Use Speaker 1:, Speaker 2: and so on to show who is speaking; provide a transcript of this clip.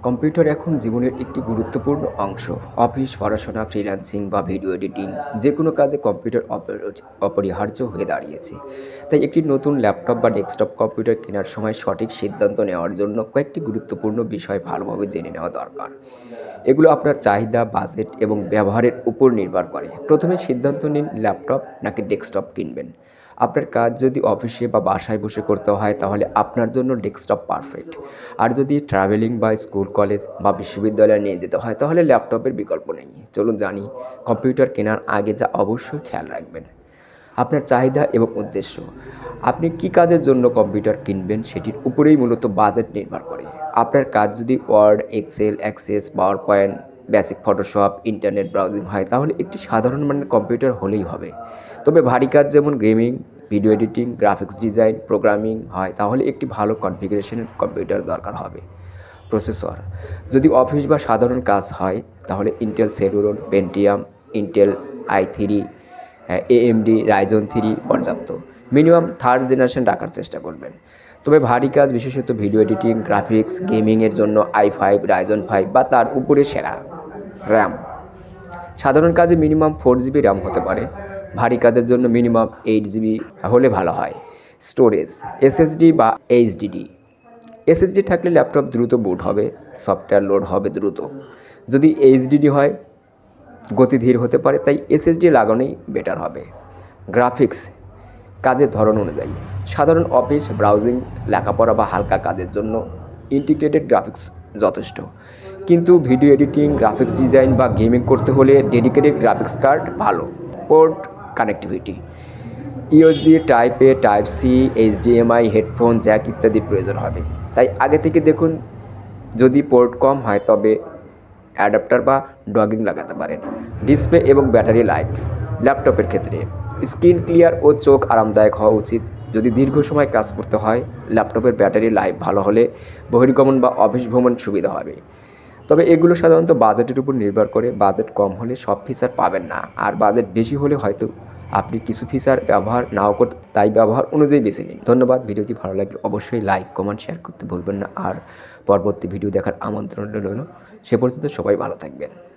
Speaker 1: Computer এখন জীবনের একটি গুরুত্বপূর্ণ অংশ। অফিস, পড়াশোনা, ফ্রিল্যান্সিং বা ভিডিও এডিটিং যে কোনো কাজে কম্পিউটার অপরিহার্য হয়ে দাঁড়িয়েছে। তাই একটি নতুন ল্যাপটপ বা ডেস্কটপ কম্পিউটার কেনার সময় সঠিক সিদ্ধান্ত নেওয়ার জন্য কয়েকটি গুরুত্বপূর্ণ বিষয় ভালোভাবে জেনে নেওয়া দরকার। এগুলো আপনার চাহিদা, বাজেট এবং ব্যবহারের উপর নির্ভর করে। প্রথমে সিদ্ধান্ত নিন ল্যাপটপ নাকি ডেস্কটপ কিনবেন। আপনার কাজ যদি অফিসে বা বাসায় বসে করতে হয় তাহলে আপনার জন্য ডেস্কটপ পারফেক্ট। আর যদি ট্রাভেলিং বা স্কুল, কলেজ বা বিশ্ববিদ্যালয়ে নিয়ে যেতে হয় তাহলে ল্যাপটপের বিকল্প নেই। চলুন জানি কম্পিউটার কেনার আগে যা অবশ্যই খেয়াল রাখবেন। আপনার চাহিদা এবং উদ্দেশ্য। আপনি কী কাজের জন্য কম্পিউটার কিনবেন সেটির উপরেই মূলত বাজেট নির্ভর করে। আপনার কাজ যদি Word, Excel, Access, PowerPoint, basic Photoshop, internet browsing হয় তাহলে একটি সাধারণ মানের কম্পিউটার হলেই হবে। তবে ভারী কাজ যেমন gaming, video editing, graphics design, programming হয় তাহলে একটি ভালো কনফিগারেশনের কম্পিউটার দরকার হবে। প্রসেসর। যদি অফিস বা সাধারণ কাজ হয় তাহলে Intel Celeron, Pentium, Intel i3, AMD Ryzen 3 পর্যাপ্ত। মিনিমাম থার্ড জেনারেশন রাখার চেষ্টা করবেন। তবে ভারী কাজ বিশেষত ভিডিও এডিটিং, গ্রাফিক্স, গেমিংয়ের জন্য i5, রাইজন 5 বা তার উপরে সেরা। র্যাম। সাধারণ কাজে মিনিমাম 4 জিবি র্যাম হতে পারে। ভারী কাজের জন্য মিনিমাম 8 জিবি হলে ভালো হয়। স্টোরেজ। এসএসডি বা এইচডিডি। এসএসডি থাকলে ল্যাপটপ দ্রুত বুট হবে, সফটওয়্যার লোড হবে দ্রুত। যদি এইচডিডি হয় গতি ধীর হতে পারে, তাই এসএসডি লাগানোই বেটার হবে। গ্রাফিক্স। কাজের ধরন অনুযায়ী সাধারণ অফিস, ব্রাউজিং, লেখাপড়া বা হালকা কাজের জন্য ইন্টিগ্রেটেড গ্রাফিক্স যথেষ্ট। কিন্তু ভিডিও এডিটিং, গ্রাফিক্স ডিজাইন বা গেমিং করতে হলে ডেডিকেটেড গ্রাফিক্স কার্ড ভালো। Port connectivity. USB, type A, type C, HDMI, headphone jack ইত্যাদির প্রয়োজন হবে। তাই আগে থেকে দেখুন, যদি পোর্ট কম হয় তবে অ্যাডাপ্টার বা ডগিং লাগাতে পারেন। ডিসপ্লে এবং ব্যাটারি লাইফ। ল্যাপটপের ক্ষেত্রে স্ক্রিন ক্লিয়ার ও চোখ আরামদায়ক হওয়া উচিত। যদি দীর্ঘ সময় কাজ করতে হয় ল্যাপটপের ব্যাটারি লাইফ ভালো হলে বহির্গমন বা অফিস ভ্রমণ সুবিধা হবে। তবে এগুলো সাধারণত বাজেটের উপর নির্ভর করে। বাজেট কম হলে সব ফিচার পাবেন না, আর বাজেট বেশি হলে হয়তো আপনি কিছু ফিচার ব্যবহার নাও করতে, তাই ব্যবহার অনুযায়ী বেছে নিন। ধন্যবাদ। ভিডিওটি ভালো লাগলে অবশ্যই লাইক, কমেন্ট, শেয়ার করতে ভুলবেন না। আর পরবর্তী ভিডিও দেখার আমন্ত্রণ রইল। সে পর্যন্ত সবাই ভালো থাকবেন।